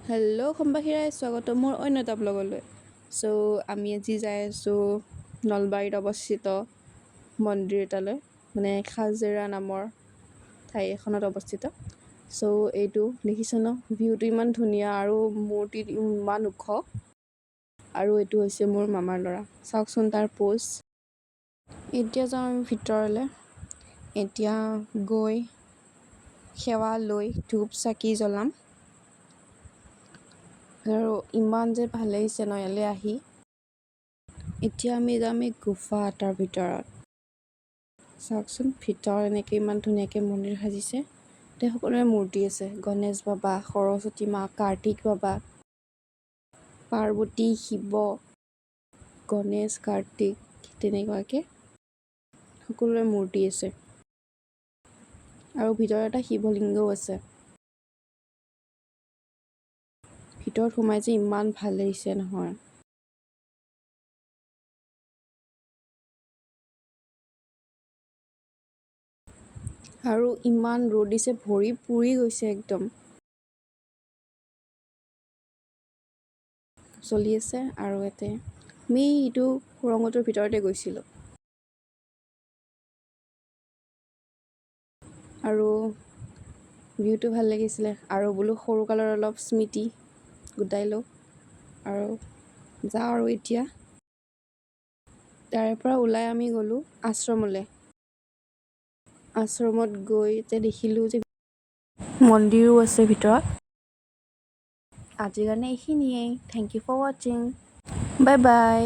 Hello' সম্বাসীৰাই স্বাগতম মোৰ অন্য এটা ব্লগলৈ। আমি আজি যাই আছোঁ নলবাৰীত অৱস্থিত মন্দিৰ এটালৈ, মানে খাজেৰা নামৰ ঠাই এখনত অৱস্থিত। এইটো দেখিছে ন, ভিউটো ইমান ধুনীয়া আৰু মূৰ্তিটো ইমান ওখ। আৰু এইটো হৈছে মোৰ মামাৰ ল'ৰা, চাওকচোন তাৰ পোজ। এতিয়া যাওঁ আমি ভিতৰলৈ। এতিয়া গৈ সেৱা লৈ ধূপ চাকি জ্বলাম। আৰু ইমান যে ভাল লাগিছে ন ইয়ালৈ আহি। এতিয়া আমি যাম এই গুফা এটাৰ ভিতৰত। চাওকচোন ভিতৰত এনেকৈ ইমান ধুনীয়াকৈ মন্দিৰ সাজিছে। তাতে সকলোৰে মূৰ্তি আছে, গণেশ বাবা, সৰস্বতী মা, কাৰ্তিক বাবা, পাৰ্বতী, শিৱ, গণেশ, কাৰ্তিক, তেনেকুৱাকৈ সকলোৰে মূৰ্তি আছে। আৰু ভিতৰত এটা শিৱলিংগও আছে। ভিতৰত সোমাই যে ইমান ভাল লাগিছে নহয়। আৰু ইমান ৰ'দ দিছে, ভৰি পুৰি গৈছে একদম। চলি আছে আৰু ইয়াতে আমি এইটো সুৰংগটোৰ ভিতৰতে গৈছিলোঁ। আৰু ভিউটো ভাল লাগিছিলে, আৰু বোলো সৰুকালৰ অলপ স্মৃতি গোটাই লওঁ। আৰু যাওঁ আৰু এতিয়া তাৰে পৰা ওলাই আমি গ'লোঁ আশ্ৰমলৈ। আশ্ৰমত গৈ এতিয়া দেখিলোঁ যে মন্দিৰো আছে ভিতৰত। আজিৰ কাৰণে এইখিনিয়েই। থেংক ইউ ফৰ ৱাচিং। Bye bye.